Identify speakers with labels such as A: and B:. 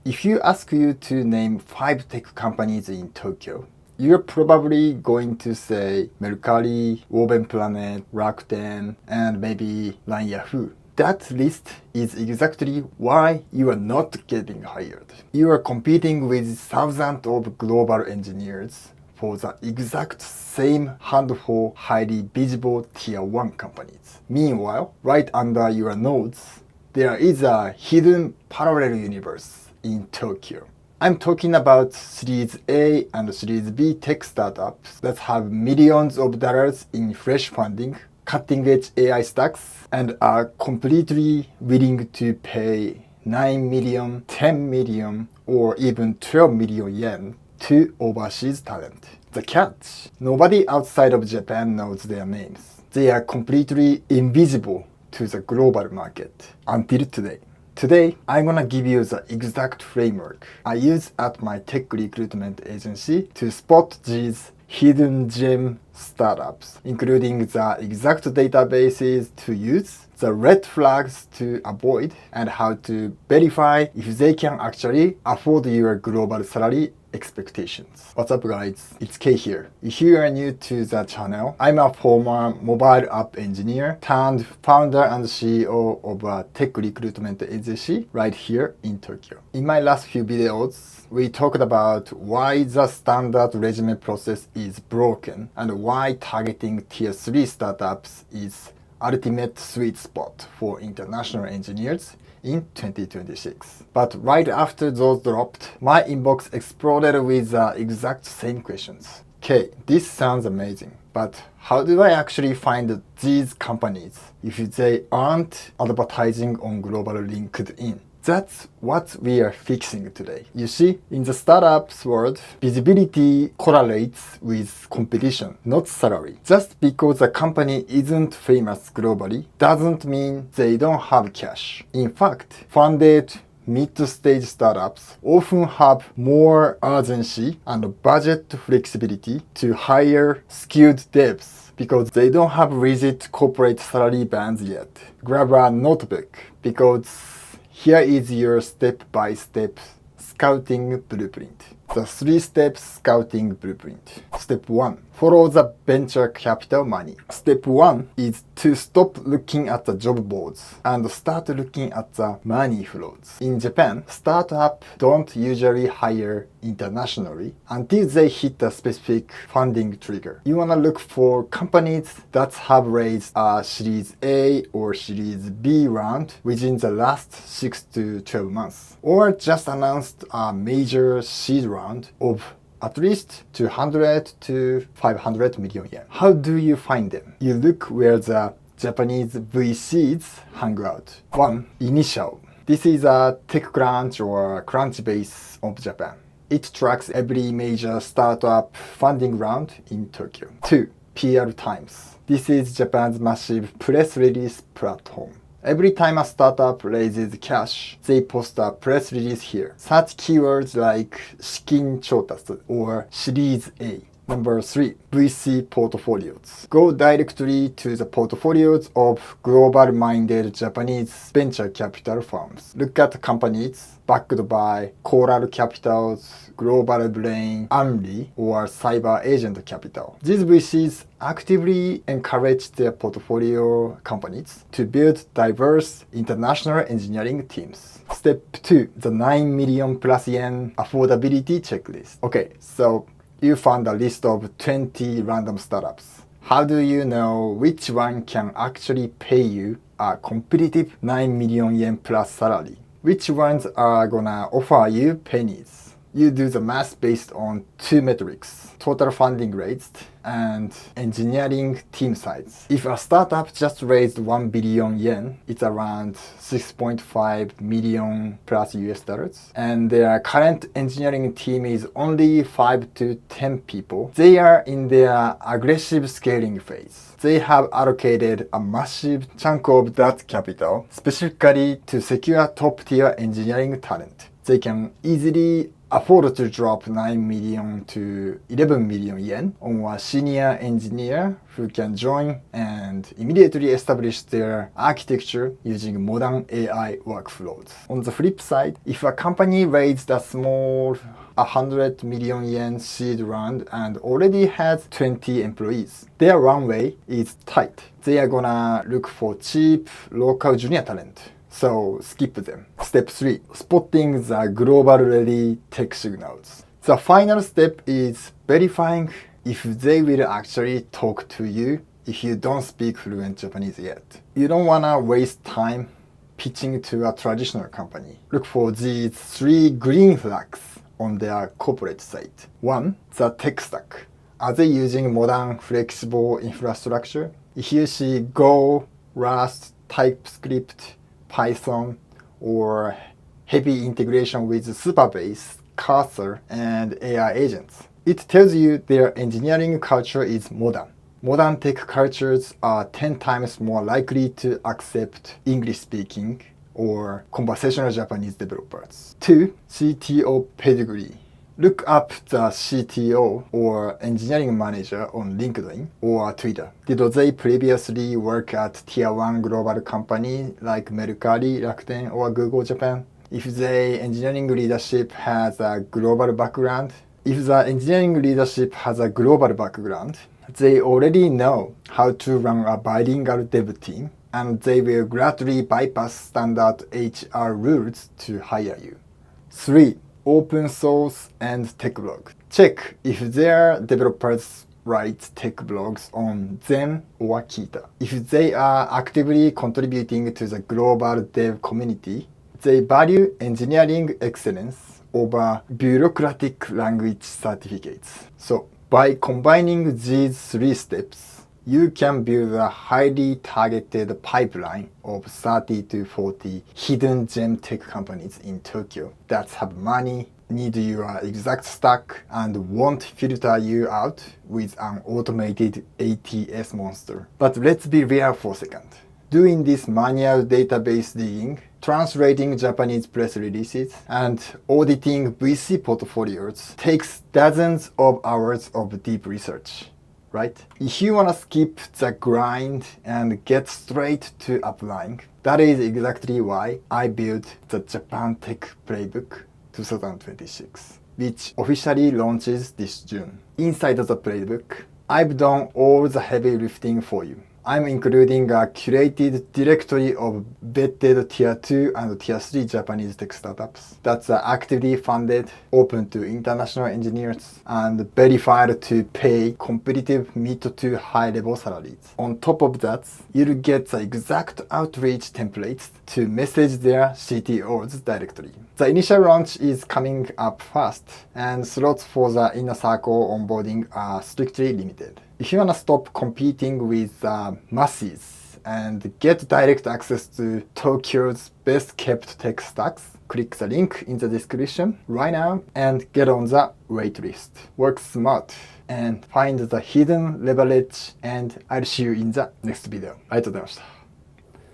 A: If you ask you to name 5 tech companies in Tokyo, you're probably going to say Mercari, Woven Planet, Rakuten, and maybe LINE Yahoo. That list is exactly why you are not getting hired. You are competing with thousands of global engineers for the exact same handful highly visible tier 1 companies. Meanwhile, right under your nose, there is a hidden parallel universe in Tokyo. I'm talking about Series A and Series B tech startups that have millions of dollars in fresh funding, cutting-edge AI stacks, and are completely willing to pay 9 million, 10 million, or even 12 million yen to overseas talent. The catch: nobody outside of Japan knows their names. They are completely invisible to the global market until today. Today, I'm gonna give you the exact framework I use at my tech recruitment agency to spot these hidden gem startups, including the exact databases to use, the red flags to avoid, and how to verify if they can actually afford your global salary expectations. What's up guys, it's Kei here. If you are new to the channel, I'm a former mobile app engineer turned founder and CEO of a tech recruitment agency right here in Tokyo. In my last few videos, we talked about why the standard resume process is broken and why targeting tier 3 startups is ultimate sweet spot for international engineers in 2026. But right after those dropped, my inbox exploded with the exact same questions. Okay, this sounds amazing, but how do I actually find these companies if they aren't advertising on global LinkedIn? That's what we are fixing today. You see, in the startups world, visibility correlates with competition, not salary. Just because a company isn't famous globally doesn't mean they don't have cash. In fact, funded mid-stage startups often have more urgency and budget flexibility to hire skilled devs because they don't have rigid corporate salary bands yet. Grab a notebook because here is your step-by-step scouting blueprint. The 3-step scouting blueprint. Step 1. Follow the venture capital money. Step 1 is to stop looking at the job boards and start looking at the money flows. In Japan, startups don't usually hire internationally until they hit a specific funding trigger. You want to look for companies that have raised a Series A or Series B round within the last 6 to 12 months, or just announced a major seed round of at least 200 to 500 million yen. How do you find them? You look where the Japanese VCs hang out. 1. Initial. This is a TechCrunch or Crunchbase of Japan. It tracks every major startup funding round in Tokyo. 2. PR Times. This is Japan's massive press release platform. Every time a startup raises cash, they post a press release here. Such keywords like Shikin Chotatsu or Series A. Number 3. VC portfolios. Go directly to the portfolios of global-minded Japanese venture capital firms. Look at companies backed by Coral Capital's Global Brain, Amri, or Cyber Agent Capital. These VCs actively encourage their portfolio companies to build diverse international engineering teams. Step 2. The 9 million plus yen affordability checklist. Okay, so you found a list of 20 random startups. How do you know which one can actually pay you a competitive 9 million yen plus salary? Which ones are gonna offer you pennies? You do the math based on 2 metrics: total funding raised and engineering team size. If a startup just raised 1 billion yen, it's around 6.5 million plus US dollars, and their current engineering team is only 5 to 10 people, they are in their aggressive scaling phase. They have allocated a massive chunk of that capital specifically to secure top-tier engineering talent. They can easily afford to drop 9 million to 11 million yen on a senior engineer who can join and immediately establish their architecture using modern AI workflows. On the flip side, if a company raised a small 100 million yen seed round and already has 20 employees, their runway is tight. They are gonna look for cheap local junior talent. So skip them. Step 3. Spotting the global ready tech signals. The final step is verifying if they will actually talk to you if you don't speak fluent Japanese yet. You don't wanna waste time pitching to a traditional company. Look for these 3 green flags on their corporate site. 1. The tech stack. Are they using modern, flexible infrastructure? If you see Go, Rust, TypeScript, Python, or heavy integration with Supabase, Cursor, and AI agents, it tells you their engineering culture is modern. Modern tech cultures are 10 times more likely to accept English-speaking or conversational Japanese developers. 2. CTO pedigree. Look up the CTO or engineering manager on LinkedIn or Twitter. Did they previously work at Tier 1 global company like Mercari, Rakuten, or Google Japan? If the engineering leadership has a global background, they already know how to run a bilingual dev team, and they will gladly bypass standard HR rules to hire you. 3. Open source and tech blog. Check if their developers write tech blogs on Zen or Kita. If they are actively contributing to the global dev community, they value engineering excellence over bureaucratic language certificates. So, by combining these 3 steps, you can build a highly targeted pipeline of 30 to 40 hidden gem tech companies in Tokyo that have money, need your exact stack, and won't filter you out with an automated ATS monster. But let's be real for a second. Doing this manual database digging, translating Japanese press releases, and auditing VC portfolios takes dozens of hours of deep research. Right? If you want to skip the grind and get straight to applying, that is exactly why I built the Japan Tech Playbook 2026, which officially launches this June. Inside the playbook, I've done all the heavy lifting for you. I'm including a curated directory of vetted Tier 2 and Tier 3 Japanese tech startups that's actively funded, open to international engineers, and verified to pay competitive mid to high level salaries. On top of that, you'll get the exact outreach templates to message their CTOs directly. The initial launch is coming up fast, and slots for the inner circle onboarding are strictly limited. If you want to stop competing with the masses and get direct access to Tokyo's best kept tech stacks, click the link in the description right now and get on the waitlist. Work smart and find the hidden leverage, and I'll see you in the next video. ありがとうございました。